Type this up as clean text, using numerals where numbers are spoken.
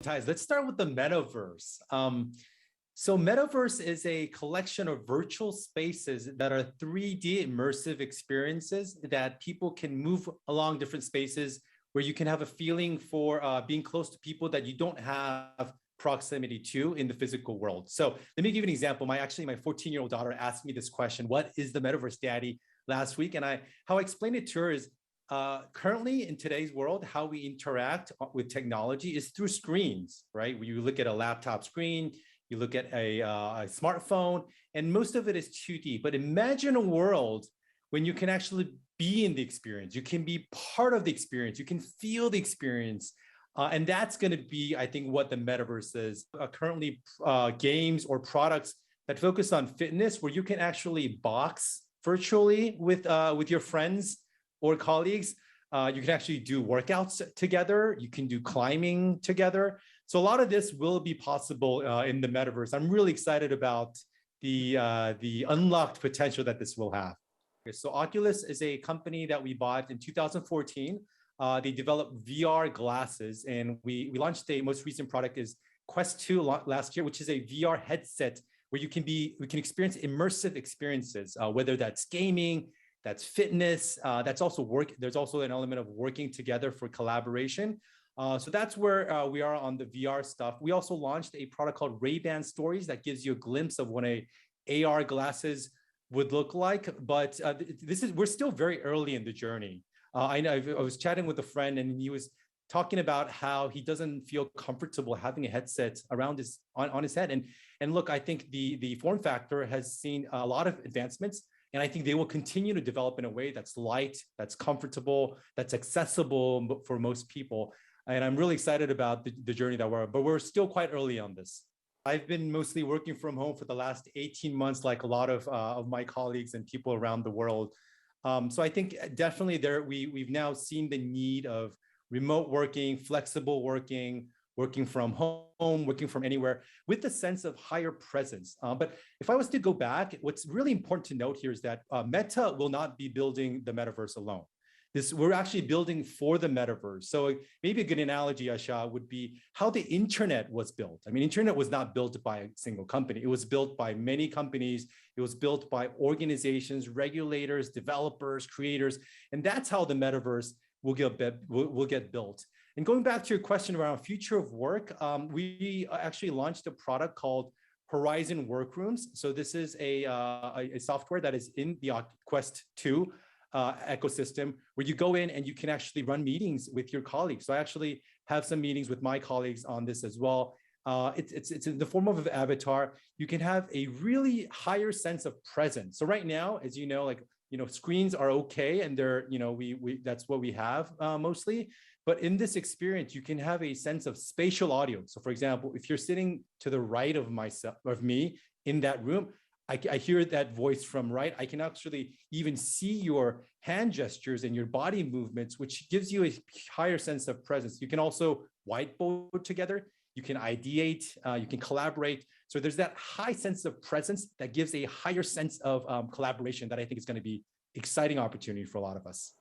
Guys, let's start with the metaverse. So metaverse is a collection of virtual spaces that are 3D immersive experiences that people can move along different spaces where you can have a feeling for being close to people that you don't have proximity to in the physical world. So let me give you an example. My 14-year-old daughter asked me this question: "What is the metaverse, Daddy?" last week, and how I explained it to her is currently in today's world, how we interact with technology is through screens, right? When you look at a laptop screen, you look at a smartphone, and most of it is 2D. But imagine a world when you can actually be in the experience. You can be part of the experience. You can feel the experience. And that's going to be, I think, what the metaverse is. Currently, games or products that focus on fitness, where you can actually box virtually with your friends or colleagues. You can actually do workouts together. You can do climbing together. So a lot of this will be possible in the metaverse. I'm really excited about the unlocked potential that this will have. So Oculus is a company that we bought in 2014. They developed VR glasses, and we launched a most recent product is Quest 2 last year, which is a VR headset where we can experience immersive experiences, whether that's gaming, that's fitness, that's also work. There's also an element of working together for collaboration. So that's where we are on the VR stuff. We also launched a product called Ray-Ban Stories that gives you a glimpse of what AR glasses would look like. But we're still very early in the journey. I was chatting with a friend, and he was talking about how he doesn't feel comfortable having a headset around on his head. And look, I think the form factor has seen a lot of advancements, and I think they will continue to develop in a way that's light, that's comfortable, that's accessible for most people. And I'm really excited about the journey that we're on, but we're still quite early on this. I've been mostly working from home for the last 18 months, like a lot of my colleagues and people around the world. So I think definitely we've now seen the need of remote working, flexible working, working from home, working from anywhere, with the sense of higher presence. But if I was to go back, what's really important to note here is that Meta will not be building the metaverse alone. We're actually building for the metaverse. So maybe a good analogy, Asha, would be how the internet was built. I mean, internet was not built by a single company. It was built by many companies. It was built by organizations, regulators, developers, creators, and that's how the metaverse will get built. And going back to your question around future of work, we actually launched a product called Horizon Workrooms. So this is a software that is in the Quest 2 ecosystem, where you go in and you can actually run meetings with your colleagues. So I actually have some meetings with my colleagues on this as well. It's in the form of an avatar. You can have a really higher sense of presence. So right now, as you know, screens are okay, and they're, that's what we have mostly. But in this experience, you can have a sense of spatial audio. So for example, if you're sitting to the right of me in that room, I hear that voice from right. I can actually even see your hand gestures and your body movements, which gives you a higher sense of presence. You can also whiteboard together. You can ideate, you can collaborate. So there's that high sense of presence that gives a higher sense of collaboration that I think is going to be exciting opportunity for a lot of us.